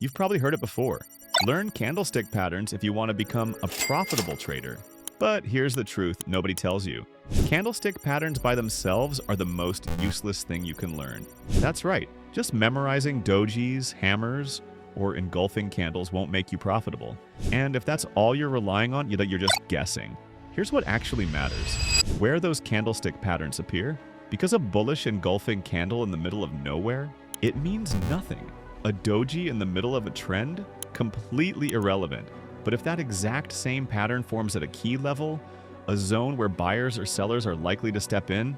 You've probably heard it before. Learn candlestick patterns if you want to become a profitable trader. But here's the truth nobody tells you. Candlestick patterns by themselves are the most useless thing you can learn. That's right, just memorizing dojis, hammers, or engulfing candles won't make you profitable. And if that's all you're relying on, you're just guessing. Here's what actually matters. Where those candlestick patterns appear, because a bullish engulfing candle in the middle of nowhere, it means nothing. A doji in the middle of a trend? Completely irrelevant. But if that exact same pattern forms at a key level, a zone where buyers or sellers are likely to step in,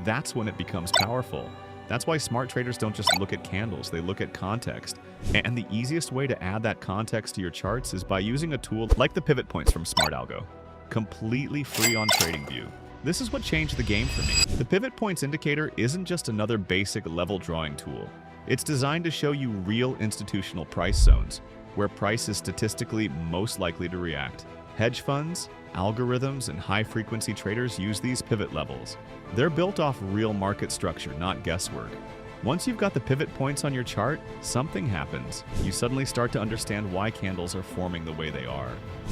that's when it becomes powerful. That's why smart traders don't just look at candles, they look at context. And the easiest way to add that context to your charts is by using a tool like the pivot points from SMRT Algo. Completely free on TradingView. This is what changed the game for me. The pivot points indicator isn't just another basic level drawing tool. It's designed to show you real institutional price zones, where price is statistically most likely to react. Hedge funds, algorithms, and high-frequency traders use these pivot levels. They're built off real market structure, not guesswork. Once you've got the pivot points on your chart, something happens. You suddenly start to understand why candles are forming the way they are.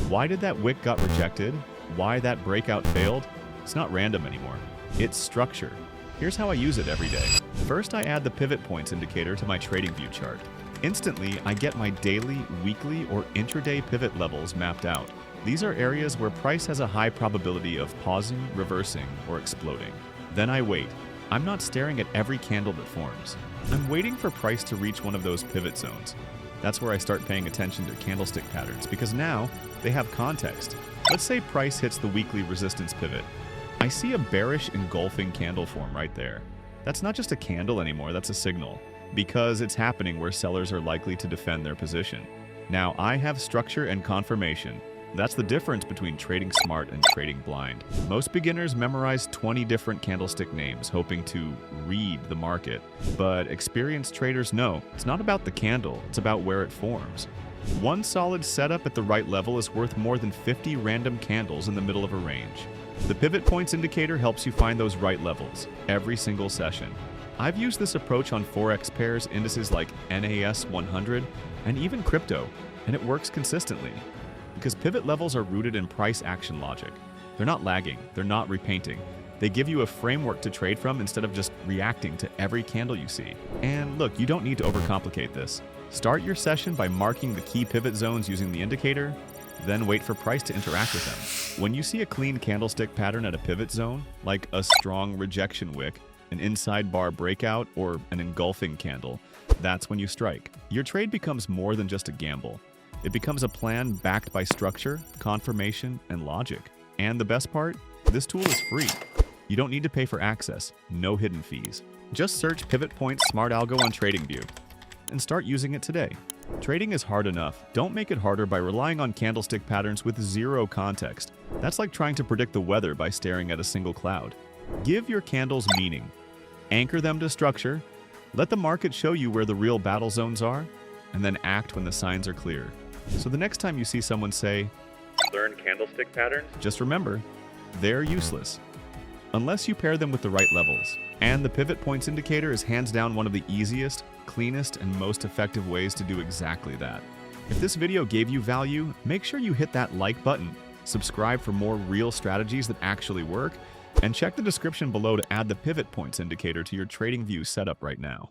Why did that wick got rejected? Why that breakout failed? It's not random anymore. It's structure. Here's how I use it every day. First, I add the pivot points indicator to my TradingView chart. Instantly, I get my daily, weekly, or intraday pivot levels mapped out. These are areas where price has a high probability of pausing, reversing, or exploding. Then I wait. I'm not staring at every candle that forms. I'm waiting for price to reach one of those pivot zones. That's where I start paying attention to candlestick patterns, because now they have context. Let's say price hits the weekly resistance pivot. I see a bearish engulfing candle form right there. That's not just a candle anymore, that's a signal, because it's happening where sellers are likely to defend their position. Now, I have structure and confirmation. That's the difference between trading smart and trading blind. Most beginners memorize 20 different candlestick names, hoping to read the market. But experienced traders know it's not about the candle, it's about where it forms. One solid setup at the right level is worth more than 50 random candles in the middle of a range. The pivot points indicator helps you find those right levels every single session. I've used this approach on Forex pairs, indices like NAS 100, and even crypto, and it works consistently. Because pivot levels are rooted in price action logic. They're not lagging, they're not repainting. They give you a framework to trade from instead of just reacting to every candle you see. And look, you don't need to overcomplicate this. Start your session by marking the key pivot zones using the indicator, then wait for price to interact with them. When you see a clean candlestick pattern at a pivot zone, like a strong rejection wick, an inside bar breakout, or an engulfing candle, that's when you strike. Your trade becomes more than just a gamble. It becomes a plan backed by structure, confirmation, and logic. And the best part? This tool is free. You don't need to pay for access, no hidden fees. Just search Pivot Points SMRT Algo on TradingView and start using it today. Trading is hard enough. Don't make it harder by relying on candlestick patterns with zero context. That's like trying to predict the weather by staring at a single cloud. Give your candles meaning. Anchor them to structure. Let the market show you where the real battle zones are, and then act when the signs are clear. So the next time you see someone say, "Learn candlestick patterns," just remember, they're useless unless you pair them with the right levels. And the pivot points indicator is hands down one of the easiest, cleanest, and most effective ways to do exactly that. If this video gave you value, make sure you hit that like button, subscribe for more real strategies that actually work, and check the description below to add the pivot points indicator to your TradingView setup right now.